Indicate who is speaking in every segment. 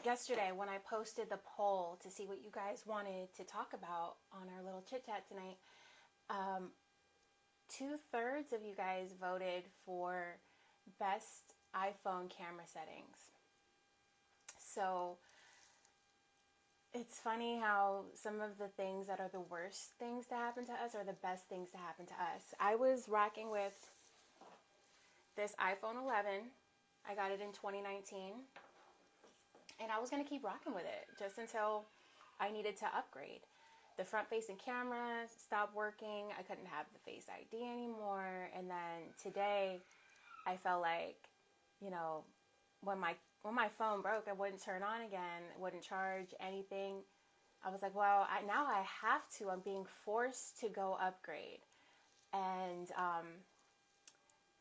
Speaker 1: yesterday when I posted the poll to see what you guys wanted to talk about on our little chit chat tonight, 2/3 of you guys voted for best iPhone camera settings. So it's funny how some of the things that are the worst things to happen to us are the best things to happen to us. I was rocking with this iPhone 11. I got it in 2019. And I was going to keep rocking with it just until I needed to upgrade. The front-facing camera stopped working. I couldn't have the Face ID anymore. And then today, I felt like, when my phone broke, it wouldn't turn on again. It wouldn't charge anything. I was like, well, now I have to. I'm being forced to go upgrade. And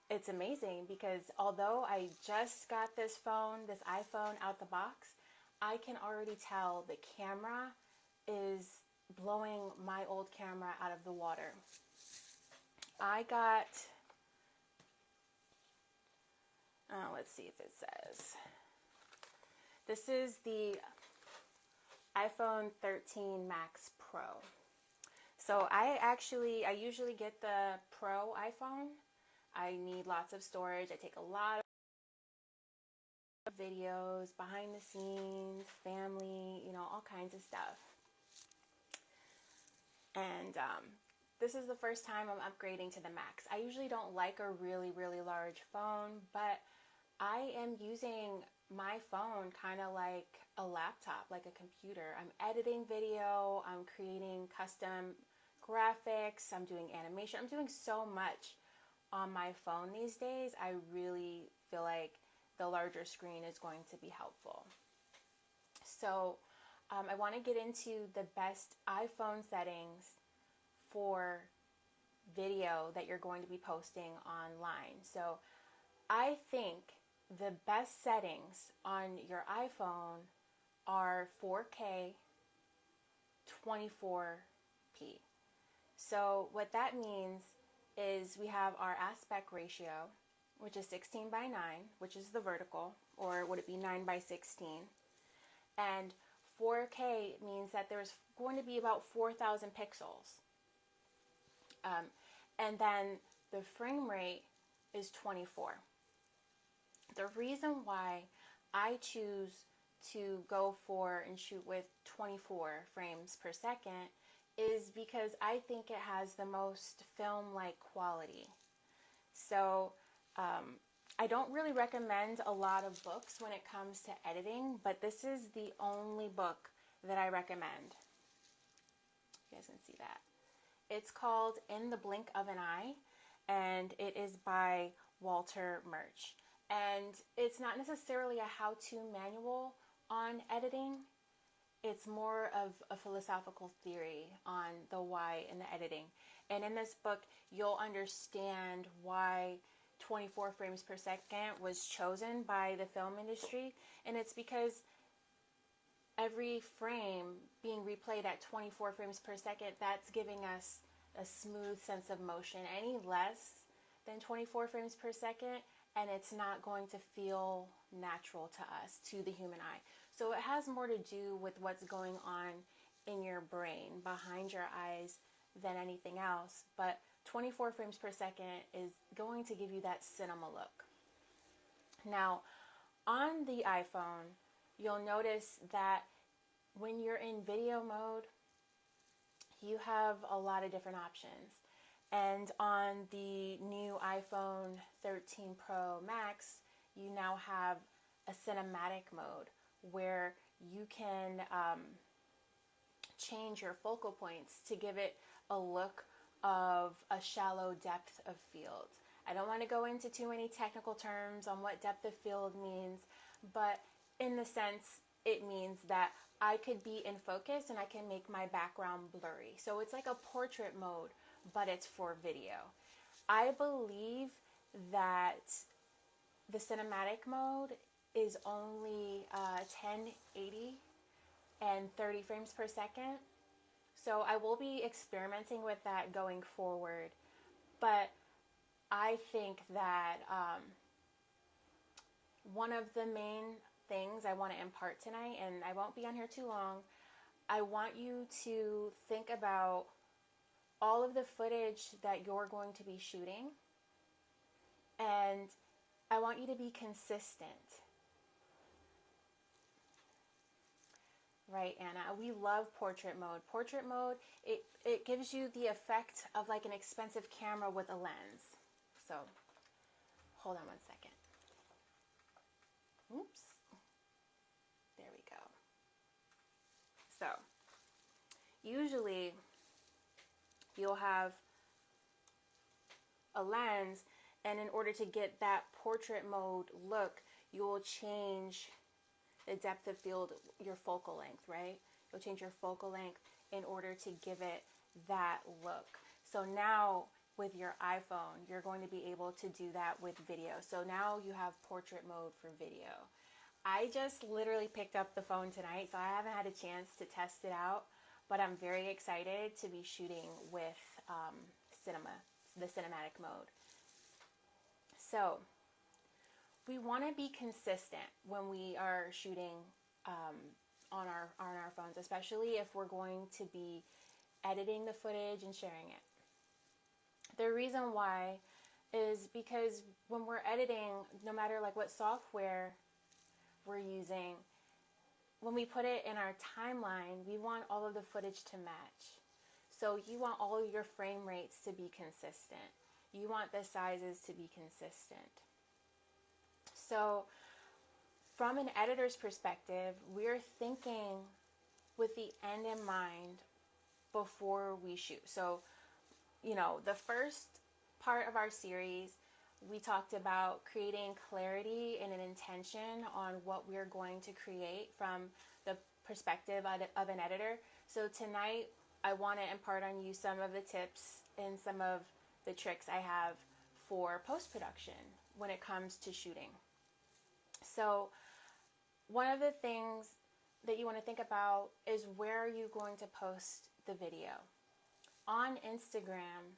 Speaker 1: it's amazing because although I just got this iPhone out the box, I can already tell the camera is blowing my old camera out of the water. I got, let's see if it says. This is the iPhone 13 Max Pro. So I usually get the Pro iPhone. I need lots of storage. I take a lot of videos, behind the scenes, family, all kinds of stuff. And this is the first time I'm upgrading to the Max. I usually don't like a really, really large phone, but I am using my phone kind of like a laptop, like a computer. I'm editing video, I'm creating custom graphics, I'm doing animation. I'm doing so much on my phone these days. I really feel like the larger screen is going to be helpful. So I want to get into the best iPhone settings for video that you're going to be posting online. So I think the best settings on your iPhone are 4K 24p. So what that means is we have our aspect ratio, which is 16:9, which is the vertical, or would it be 9:16? And 4K means that there's going to be about 4,000 pixels. And then the frame rate is 24. The reason why I choose to go for and shoot with 24 frames per second is because I think it has the most film-like quality. So I don't really recommend a lot of books when it comes to editing, but this is the only book that I recommend. You guys can see that. It's called In the Blink of an Eye, and it is by Walter Murch. And it's not necessarily a how-to manual on editing. It's more of a philosophical theory on the why in the editing. And in this book, you'll understand why 24 frames per second was chosen by the film industry. And it's because every frame being replayed at 24 frames per second, that's giving us a smooth sense of motion. Any less than 24 frames per second, and it's not going to feel natural to us, to the human eye. So it has more to do with what's going on in your brain, behind your eyes, than anything else. But 24 frames per second is going to give you that cinema look. Now, on the iPhone, you'll notice that when you're in video mode, you have a lot of different options. And on the new iPhone 13 Pro Max, you now have a cinematic mode where you can change your focal points to give it a look of a shallow depth of field. I don't want to go into too many technical terms on what depth of field means, but in the sense, it means that I could be in focus and I can make my background blurry. So it's like a portrait mode, but it's for video. I believe that the cinematic mode is only 1080 and 30 frames per second. So I will be experimenting with that going forward. But I think that one of the main things I want to impart tonight, and I won't be on here too long. I want you to think about all of the footage that you're going to be shooting, and I want you to be consistent. Right, Anna? We love portrait mode. Portrait mode, it gives you the effect of like an expensive camera with a lens. So, hold on one second. Oops. There we go. So, usually you'll have a lens, and in order to get that portrait mode look, you'll change the depth of field, your focal length, right? You'll change your focal length in order to give it that look. So now with your iPhone, you're going to be able to do that with video. So now you have portrait mode for video. I just literally picked up the phone tonight, so I haven't had a chance to test it out, but I'm very excited to be shooting with the cinematic mode. So we want to be consistent when we are shooting on our phones, especially if we're going to be editing the footage and sharing it. The reason why is because when we're editing, no matter like what software we're using, when we put it in our timeline, we want all of the footage to match. So you want all of your frame rates to be consistent. You want the sizes to be consistent. So from an editor's perspective, we're thinking with the end in mind before we shoot. So, you know, the first part of our series, we talked about creating clarity and an intention on what we're going to create from the perspective of an editor. So tonight, I want to impart on you some of the tips and some of the tricks I have for post-production when it comes to shooting. So one of the things that you want to think about is, where are you going to post the video? On Instagram,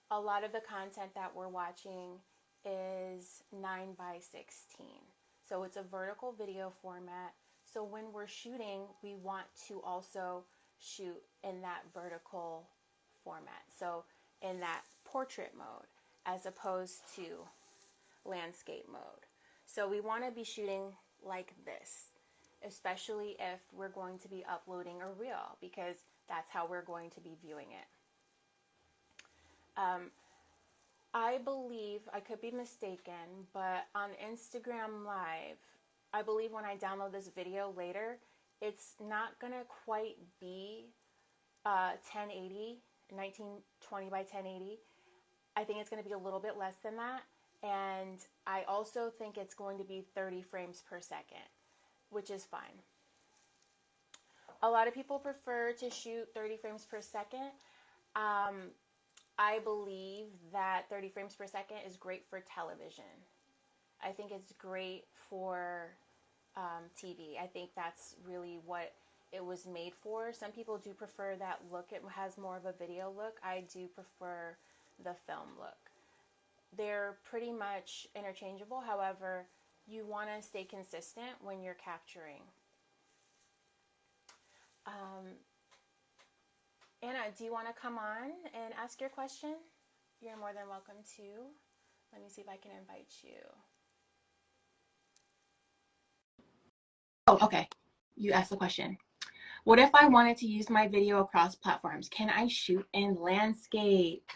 Speaker 1: a lot of the content that we're watching is 9:16. So it's a vertical video format. So when we're shooting, we want to also shoot in that vertical format. So in that portrait mode, as opposed to landscape mode. So we want to be shooting like this, especially if we're going to be uploading a reel, because that's how we're going to be viewing it. I believe, I could be mistaken, but on Instagram Live, I believe when I download this video later, it's not going to quite be 1080, 1920 by 1080. I think it's going to be a little bit less than that. And I also think it's going to be 30 frames per second, which is fine. A lot of people prefer to shoot 30 frames per second. I believe that 30 frames per second is great for television. I think it's great for TV. I think that's really what it was made for. Some people do prefer that look. It has more of a video look. I do prefer the film look. They're pretty much interchangeable. However, you want to stay consistent when you're capturing. Anna, do you want to come on and ask your question? You're more than welcome to. Let me see if I can invite you. Oh, okay. You asked the question. What if I wanted to use my video across platforms? Can I shoot in landscape?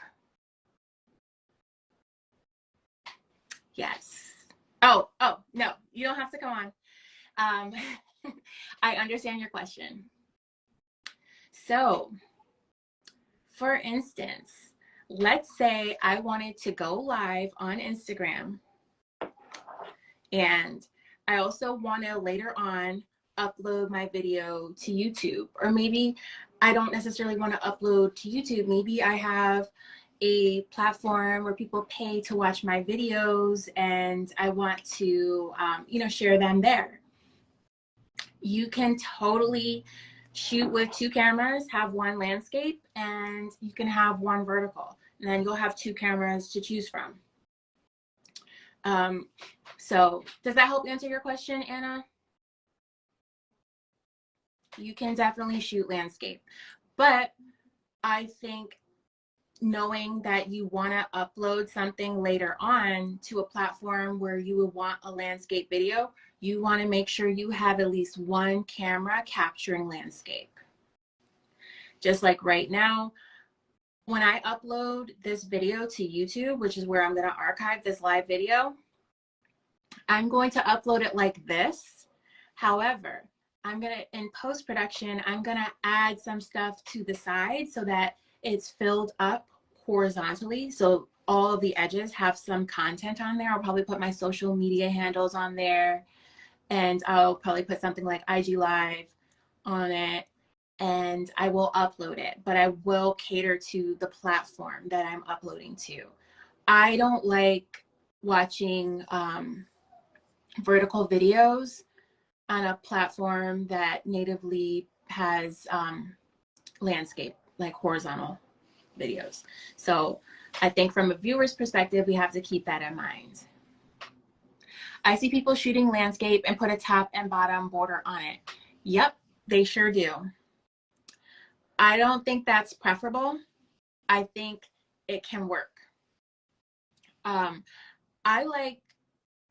Speaker 1: Yes. Oh, no, you don't have to come on. I understand your question. So, for instance, let's say I wanted to go live on Instagram, and I also want to later on upload my video to YouTube. Or maybe I don't necessarily want to upload to YouTube. Maybe I have a platform where people pay to watch my videos, and I want to, share them there. You can totally shoot with two cameras, have one landscape, and you can have one vertical. And then you'll have two cameras to choose from. So does that help answer your question, Anna? you can definitely shoot landscape. But I think knowing that you want to upload something later on to a platform where you would want a landscape video, you want to make sure you have at least one camera capturing landscape. Just like right now, when I upload this video to YouTube, which is where I'm going to archive this live video, I'm going to upload it like this. However, in post-production, I'm going to add some stuff to the side so that it's filled up horizontally. So all of the edges have some content on there. I'll probably put my social media handles on there, and I'll probably put something like IG Live on it, and I will upload it, but I will cater to the platform that I'm uploading to. I don't like watching vertical videos on a platform that natively has landscape, like horizontal videos. So I think from a viewer's perspective, we have to keep that in mind. I see people shooting landscape and put a top and bottom border on it. Yep, they sure do. I don't think that's preferable. I think it can work. I like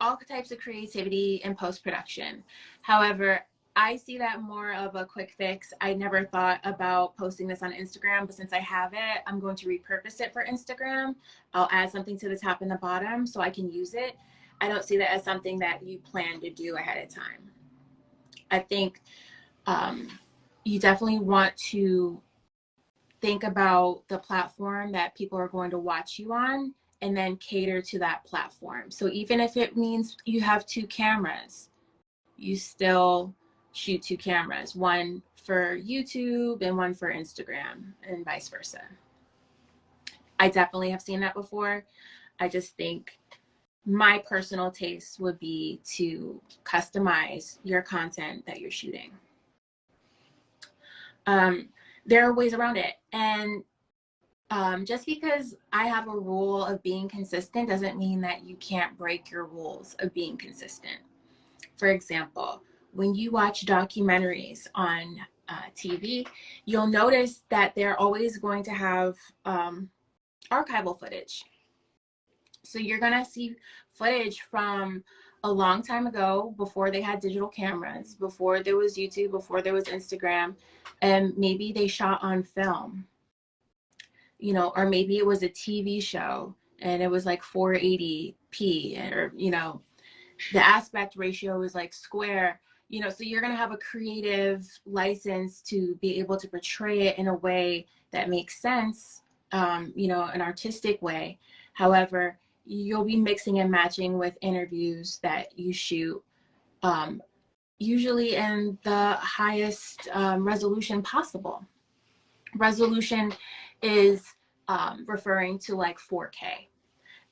Speaker 1: all types of creativity in post-production. However, I see that more of a quick fix. I never thought about posting this on Instagram, but since I have it, I'm going to repurpose it for Instagram. I'll add something to the top and the bottom so I can use it. I don't see that as something that you plan to do ahead of time. I think you definitely want to think about the platform that people are going to watch you on and then cater to that platform. So even if it means you have two cameras, you still shoot two cameras, one for YouTube and one for Instagram, and vice versa. I definitely have seen that before. I just think my personal taste would be to customize your content that you're shooting. There are ways around it. And just because I have a rule of being consistent doesn't mean that you can't break your rules of being consistent. For example, when you watch documentaries on TV, you'll notice that they're always going to have archival footage. So you're going to see footage from a long time ago, before they had digital cameras, before there was YouTube, before there was Instagram, and maybe they shot on film. You know, or maybe it was a TV show and it was like 480p, or, you know, the aspect ratio is like square, you know, so you're going to have a creative license to be able to portray it in a way that makes sense, you know, an artistic way. However, you'll be mixing and matching with interviews that you shoot, usually in the highest resolution possible. Resolution is referring to like 4K.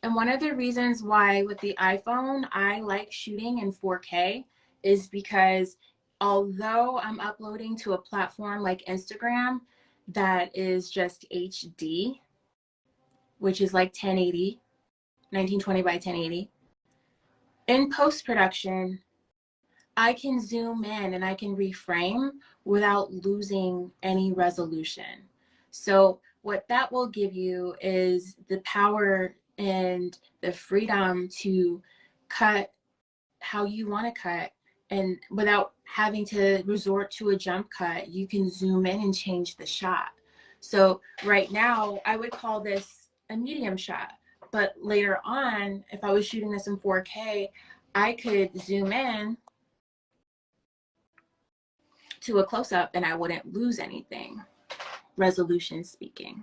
Speaker 1: And one of the reasons why with the iPhone I like shooting in 4K is because although I'm uploading to a platform like Instagram that is just HD, which is like 1080, 1920 by 1080, in post-production, I can zoom in and I can reframe without losing any resolution. So what that will give you is the power and the freedom to cut how you want to cut, and without having to resort to a jump cut, you can zoom in and change the shot. So right now I would call this a medium shot, but later on, if I was shooting this in 4K, I could zoom in to a close-up and I wouldn't lose anything, resolution speaking.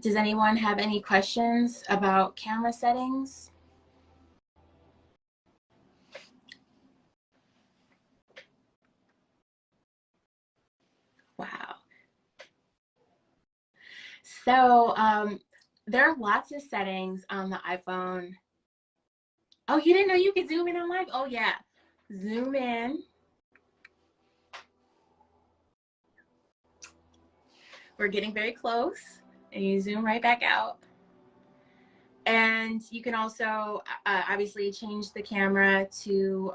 Speaker 1: Does anyone have any questions about camera settings? Wow. So there are lots of settings on the iPhone. Oh, you didn't know you could zoom in on live? Oh yeah, zoom in. We're getting very close, and you zoom right back out. And you can also obviously change the camera to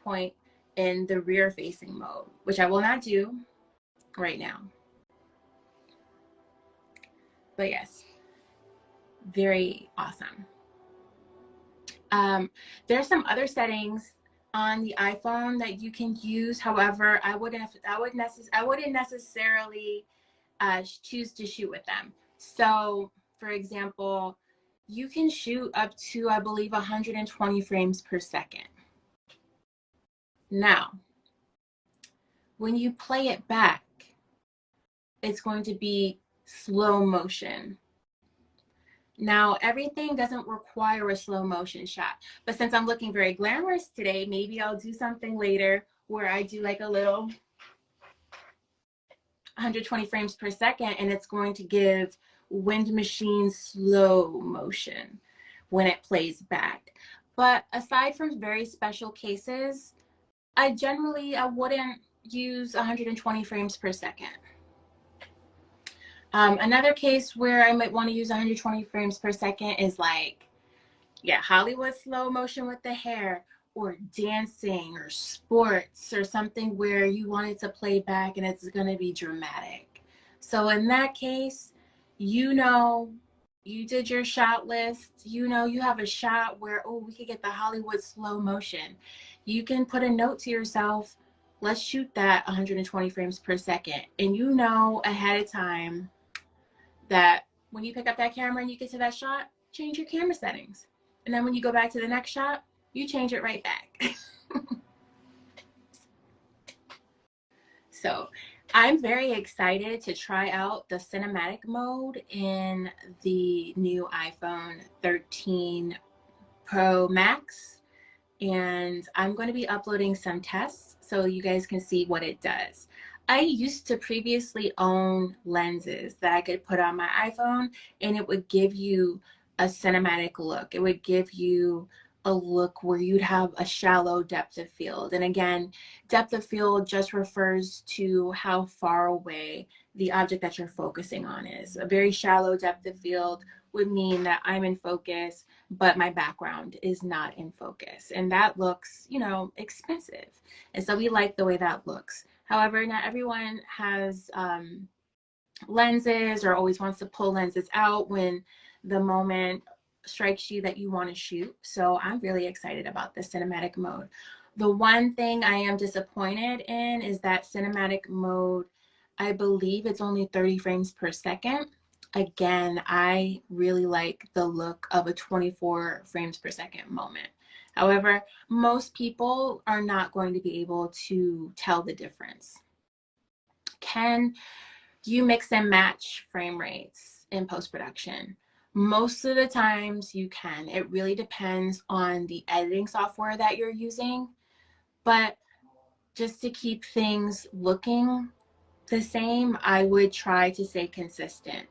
Speaker 1: point in the rear facing mode, which I will not do right now. But yes, very awesome. There's some other settings on the iPhone that you can use. However, I wouldn't necessarily choose to shoot with them. So, for example, you can shoot up to, I believe, 120 frames per second. Now, when you play it back, it's going to be slow motion. Now, everything doesn't require a slow motion shot, but since I'm looking very glamorous today, maybe I'll do something later where I do like a little 120 frames per second, and it's going to give Wind Machine slow motion when it plays back. But aside from very special cases, I wouldn't use 120 frames per second. Another case where I might want to use 120 frames per second is like, yeah, Hollywood slow motion with the hair, or dancing, or sports, or something where you want it to play back and it's going to be dramatic. So in that case, you know, you did your shot list, you know, you have a shot where, oh, we could get the Hollywood slow motion. You can put a note to yourself, let's shoot that 120 frames per second. And you know ahead of time that when you pick up that camera and you get to that shot, change your camera settings. And then when you go back to the next shot, you change it right back. So I'm very excited to try out the cinematic mode in the new iPhone 13 Pro Max. And I'm going to be uploading some tests so you guys can see what it does. I used to previously own lenses that I could put on my iPhone, and it would give you a cinematic look. It would give you a look where you'd have a shallow depth of field. And again, depth of field just refers to how far away the object that you're focusing on is. A very shallow depth of field would mean that I'm in focus, but my background is not in focus. And that looks, you know, expensive. And so we like the way that looks. However, not everyone has lenses or always wants to pull lenses out when the moment strikes you that you want to shoot. So I'm really excited about the cinematic mode. The one thing I am disappointed in is that cinematic mode, I believe it's only 30 frames per second. Again, I really like the look of a 24 frames per second moment. However, most people are not going to be able to tell the difference. Can you mix and match frame rates in post-production? Most of the times you can. It really depends on the editing software that you're using. But just to keep things looking the same, I would try to stay consistent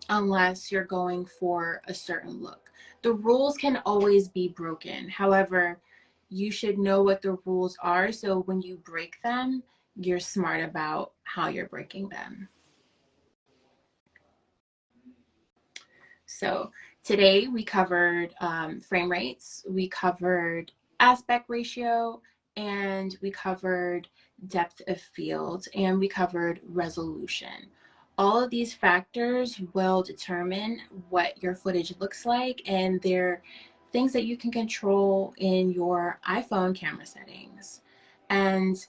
Speaker 1: unless you're going for a certain look. The rules can always be broken. However, you should know what the rules are, so when you break them, you're smart about how you're breaking them. So today we covered frame rates, we covered aspect ratio, and we covered depth of field, and we covered resolution. All of these factors will determine what your footage looks like, and they're things that you can control in your iPhone camera settings. And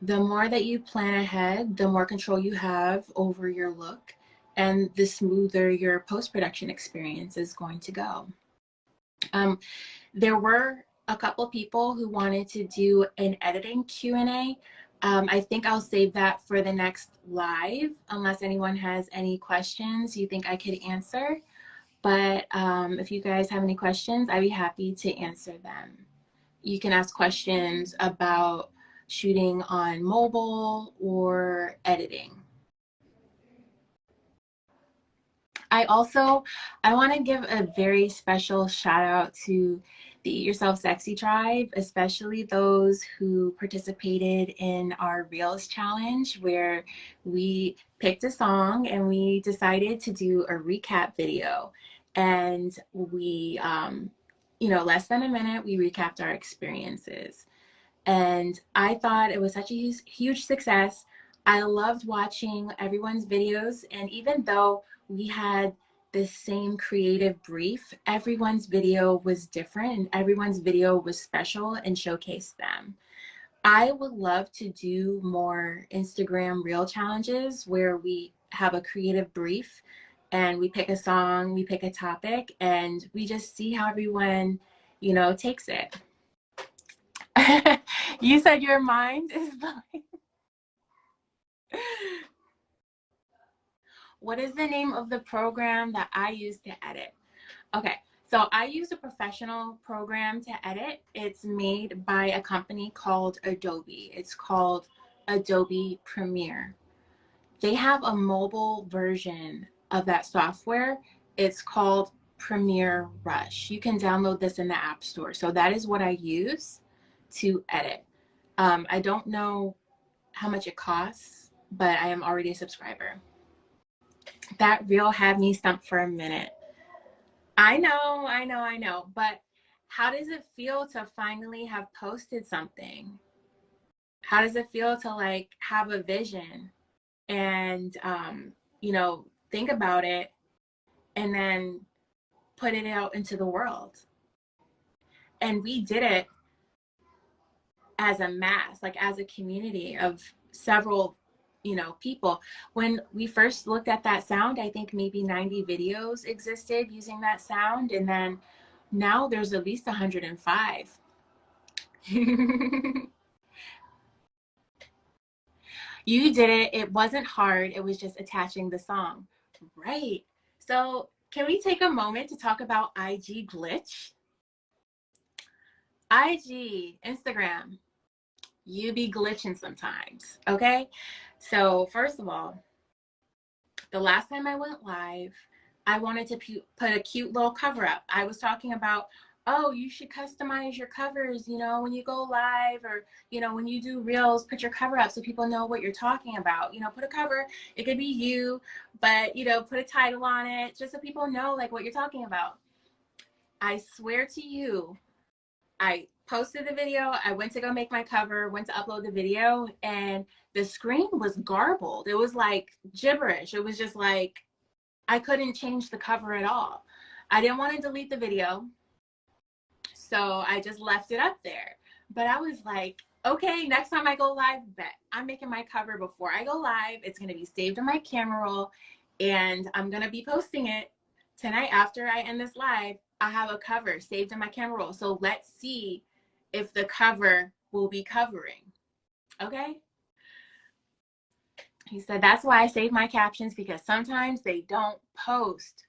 Speaker 1: the more that you plan ahead, the more control you have over your look, and the smoother your post-production experience is going to go. There were a couple people who wanted to do an editing Q&A. I think I'll save that for the next live, unless anyone has any questions you think I could answer. But if you guys have any questions, I'd be happy to answer them. You can ask questions about shooting on mobile or editing. I want to give a very special shout out to the Eat Yourself Sexy tribe, especially those who participated in our Reels challenge, where we picked a song and we decided to do a recap video. and we, less than a minute, we recapped our experiences. And I thought it was such a huge success. I loved watching everyone's videos, and even though we had the same creative brief, everyone's video was different and everyone's video was special and showcased them. I would love to do more Instagram reel challenges where we have a creative brief and we pick a song, we pick a topic, and we just see how everyone, takes it. You said your mind is blank. What is the name of the program that I use to edit? Okay, so I use a professional program to edit. It's made by a company called Adobe. It's called Adobe Premiere. They have a mobile version of that software. It's called Premiere Rush. You can download this in the App Store. So that is what I use to edit. I don't know how much it costs, but I am already a subscriber. That reel had me stumped for a minute. I know. But how does it feel to finally have posted something? How does it feel to like have a vision and, think about it and then put it out into the world? And we did it as a mass, like as a community of several, people. When we first looked at that sound, I think maybe 90 videos existed using that sound. And then now there's at least 105. You did it. It wasn't hard. It was just attaching the song. Right. So can we take a moment to talk about IG glitch? IG, Instagram, you be glitching sometimes, okay? So first of all, the last time I went live, I wanted to put a cute little cover up. I was talking about, oh, you should customize your covers, when you go live, or, when you do reels, put your cover up so people know what you're talking about. Put a cover. It could be you, but, put a title on it just so people know like what you're talking about. I swear to you, I posted the video. I went to go make my cover, went to upload the video, and the screen was garbled. It was like gibberish. It was just like, I couldn't change the cover at all. I didn't want to delete the video, so I just left it up there. But I was like, okay, next time I go live, bet I'm making my cover before I go live. It's going to be saved on my camera roll, and I'm going to be posting it tonight after I end this live. I have a cover saved in my camera roll. So let's see if the cover will be covering. Okay? He said, that's why I save my captions, because sometimes they don't post.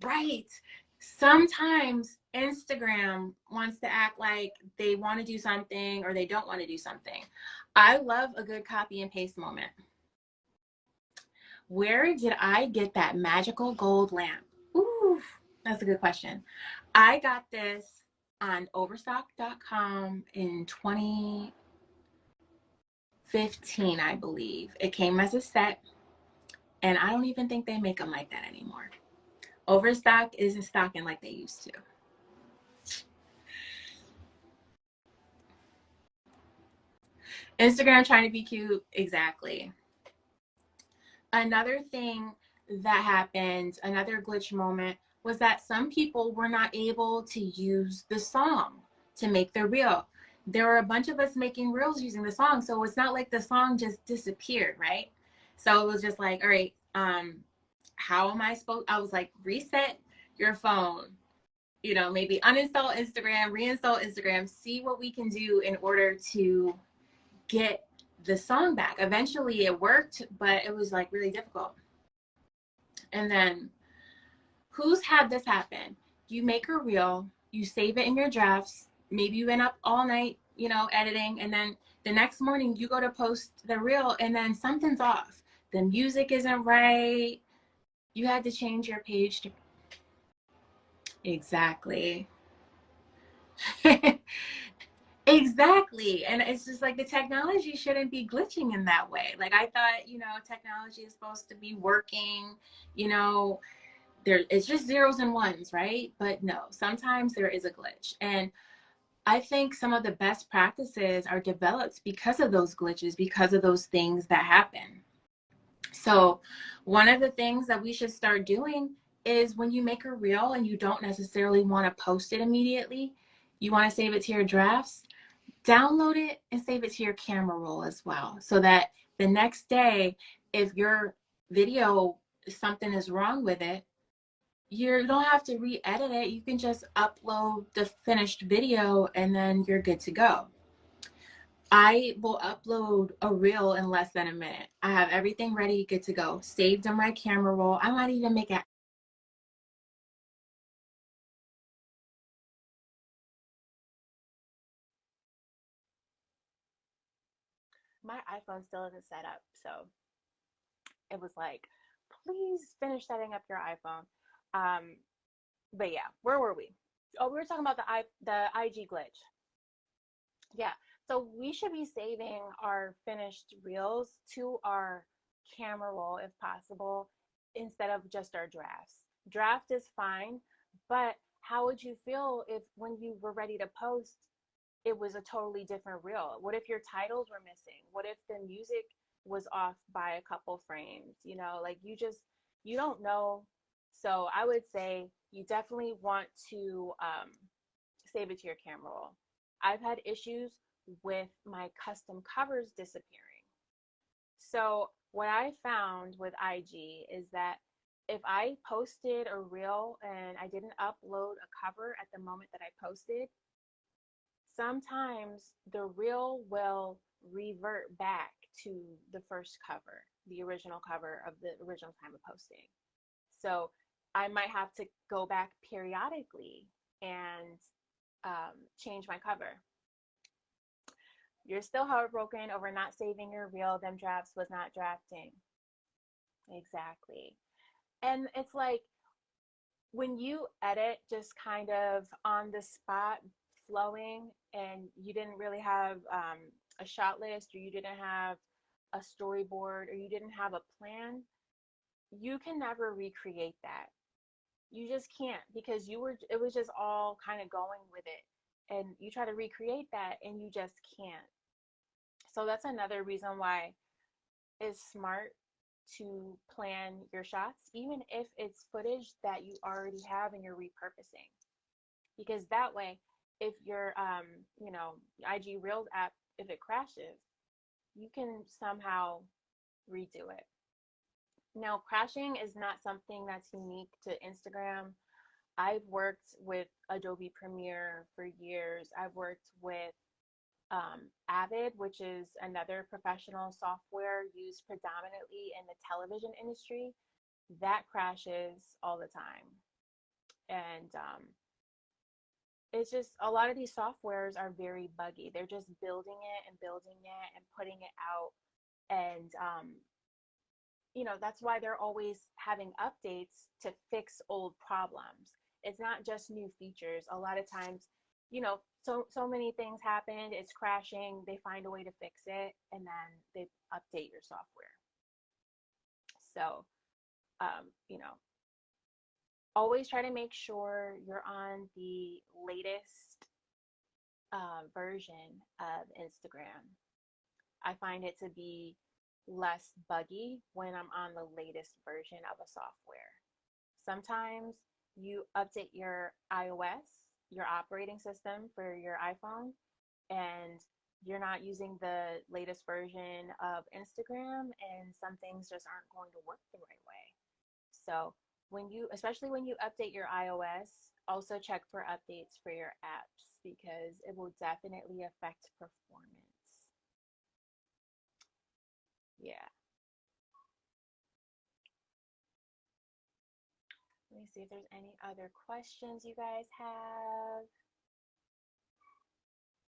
Speaker 1: Right. Sometimes Instagram wants to act like they want to do something or they don't want to do something. I love a good copy and paste moment. Where did I get that magical gold lamp? Ooh, that's a good question. I got this on overstock.com in 2015, I believe. It came as a set, and I don't even think they make them like that anymore. Overstock isn't stocking like they used to. Instagram trying to be cute. Exactly. Another thing that happened, another glitch moment, was that some people were not able to use the song to make the reel. There were a bunch of us making reels using the song, so it's not like the song just disappeared, right? So it was just like, all right, how am I supposed? I was like, reset your phone, maybe uninstall Instagram, reinstall Instagram, see what we can do in order to get the song back. Eventually it worked, but it was like really difficult. And then who's had this happen? You make a reel, you save it in your drafts, maybe you went up all night, editing, and then the next morning you go to post the reel and then something's off. The music isn't right. You had to change your page to... Exactly. Exactly. And it's just like the technology shouldn't be glitching in that way. Like I thought, technology is supposed to be working, There, it's just zeros and ones, right? But no, sometimes there is a glitch. And I think some of the best practices are developed because of those glitches, because of those things that happen. So, one of the things that we should start doing is when you make a reel and you don't necessarily want to post it immediately, you want to save it to your drafts, download it and save it to your camera roll as well. So that the next day, if your video, something is wrong with it, you don't have to re-edit it. You can just upload the finished video and then you're good to go. I will upload a reel in less than a minute. I have everything ready, good to go, saved on my camera roll. I might even make it. My iPhone still isn't set up, so it was like, please finish setting up your iPhone. Um, but yeah, where were we? Oh, we were talking about the IG glitch. Yeah. So we should be saving our finished reels to our camera roll if possible instead of just our drafts. Draft is fine, but how would you feel if when you were ready to post, it was a totally different reel? What if your titles were missing? What if the music was off by a couple frames? You know, like you don't know. So I would say you definitely want to save it to your camera roll. I've had issues with my custom covers disappearing. So, what I found with IG is that if I posted a reel and I didn't upload a cover at the moment that I posted, sometimes the reel will revert back to the first cover, the original cover of the original time of posting. So, I might have to go back periodically and change my cover. You're still heartbroken over not saving your reel. Them drafts was not drafting. Exactly. And it's like when you edit just kind of on the spot, flowing, and you didn't really have a shot list, or you didn't have a storyboard, or you didn't have a plan, you can never recreate that. You just can't, because it was just all kind of going with it. And you try to recreate that and you just can't. So that's another reason why it's smart to plan your shots, even if it's footage that you already have and you're repurposing. Because that way, if your IG Reels app, if it crashes, you can somehow redo it. Now, crashing is not something that's unique to Instagram. I've worked with Adobe Premiere for years. I've worked with Avid, which is another professional software used predominantly in the television industry, that crashes all the time. And it's just a lot of these softwares are very buggy. They're just building it and putting it out. And, that's why they're always having updates to fix old problems. It's not just new features. A lot of times, so many things happened, it's crashing, they find a way to fix it, and then they update your software. So, um, you know, always try to make sure you're on the latest version of Instagram. I find it to be less buggy when I'm on the latest version of a software. Sometimes you update your iOS, your operating system for your iPhone, and you're not using the latest version of Instagram, and some things just aren't going to work the right way. So, especially when you update your iOS, also check for updates for your apps because it will definitely affect performance. Yeah. Let me see if there's any other questions you guys have.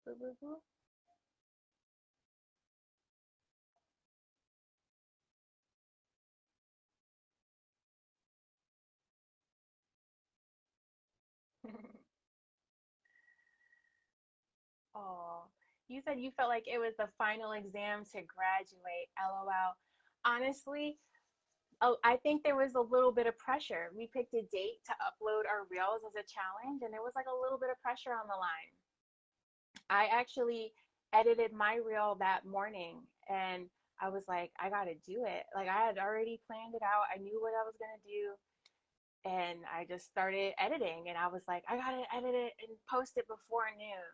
Speaker 1: Boo, boo, boo. Oh, you said you felt like it was the final exam to graduate. LOL. Honestly, I think there was a little bit of pressure. We picked a date to upload our reels as a challenge, and there was like a little bit of pressure on the line. I actually edited my reel that morning, and I was like, I gotta do it. Like, I had already planned it out. I knew what I was gonna do, and I just started editing. And I was like, I gotta edit it and post it before noon.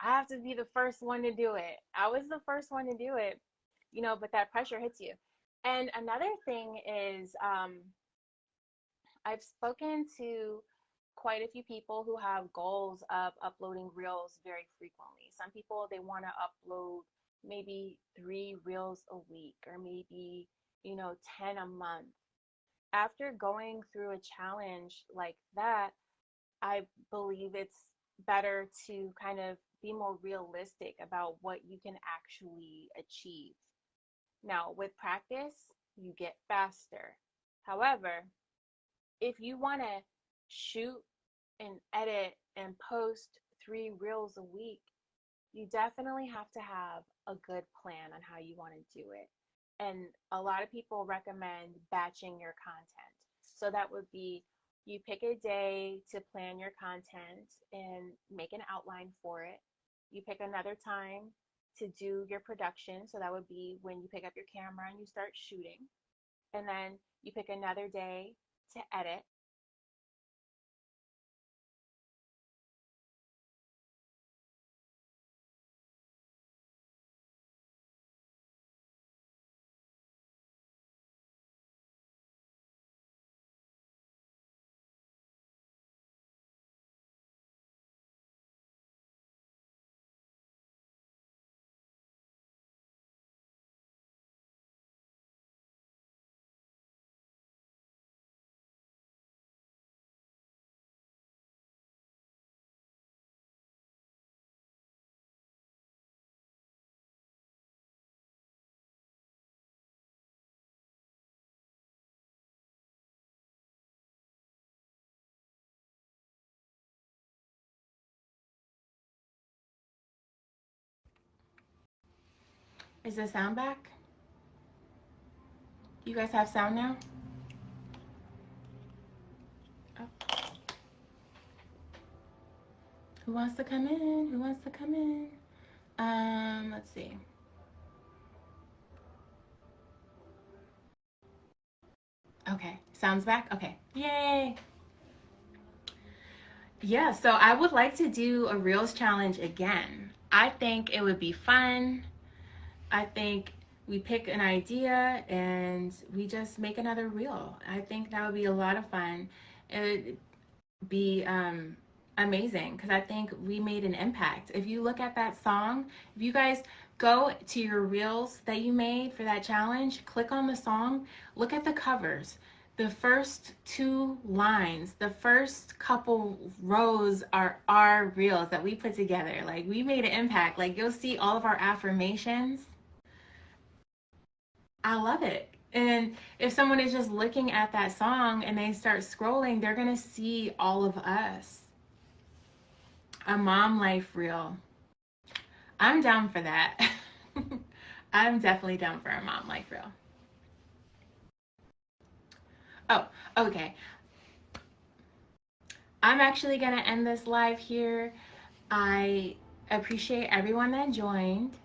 Speaker 1: I have to be the first one to do it. I was the first one to do it, but that pressure hits you. And another thing is, I've spoken to quite a few people who have goals of uploading reels very frequently. Some people, they want to upload maybe 3 reels a week, or maybe 10 a month. After going through a challenge like that, I believe it's better to kind of be more realistic about what you can actually achieve. Now, with practice, you get faster. However, if you want to shoot and edit and post 3 reels a week, you definitely have to have a good plan on how you want to do it. And a lot of people recommend batching your content. So that would be, you pick a day to plan your content and make an outline for it. You pick another time to do your production. So that would be when you pick up your camera and you start shooting. And then you pick another day to edit. Is the sound back? You guys have sound now? Oh. Who wants to come in? Who wants to come in? Let's see. Okay, sounds back? Okay, yay. Yeah, so I would like to do a Reels challenge again. I think it would be fun. I think we pick an idea and we just make another reel. I think that would be a lot of fun. It would be amazing because I think we made an impact. If you look at that song, if you guys go to your reels that you made for that challenge, click on the song, look at the covers. The first 2 lines, the first couple rows are our reels that we put together. Like, we made an impact. Like, you'll see all of our affirmations. I love it. And if someone is just looking at that song and they start scrolling, they're going to see all of us. A mom life reel. I'm down for that. I'm definitely down for a mom life reel. Oh, okay. I'm actually going to end this live here. I appreciate everyone that joined.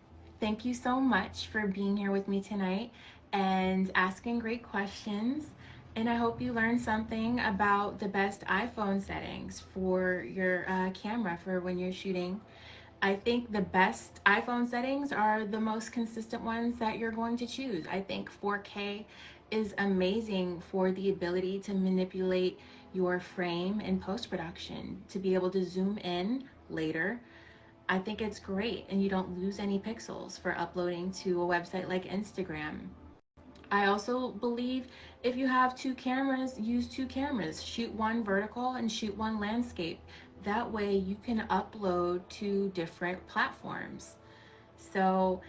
Speaker 1: Thank you so much for being here with me tonight and asking great questions. And I hope you learned something about the best iPhone settings for your camera for when you're shooting. I think the best iPhone settings are the most consistent ones that you're going to choose. I think 4K is amazing for the ability to manipulate your frame in post-production, to be able to zoom in later. I think it's great, and you don't lose any pixels for uploading to a website like Instagram. I also believe if you have 2 cameras, use 2 cameras. Shoot one vertical and shoot one landscape. That way you can upload to different platforms. So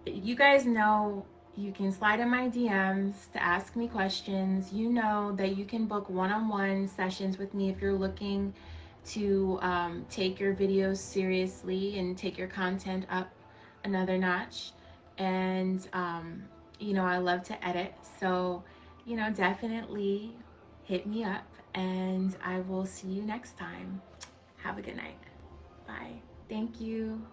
Speaker 1: you guys know you can slide in my DMs to ask me questions. You know that you can book one-on-one sessions with me if you're looking to take your videos seriously and take your content up another notch. And I love to edit. So
Speaker 2: definitely hit me up, and I will see you next time. Have a good night. Bye. Thank you.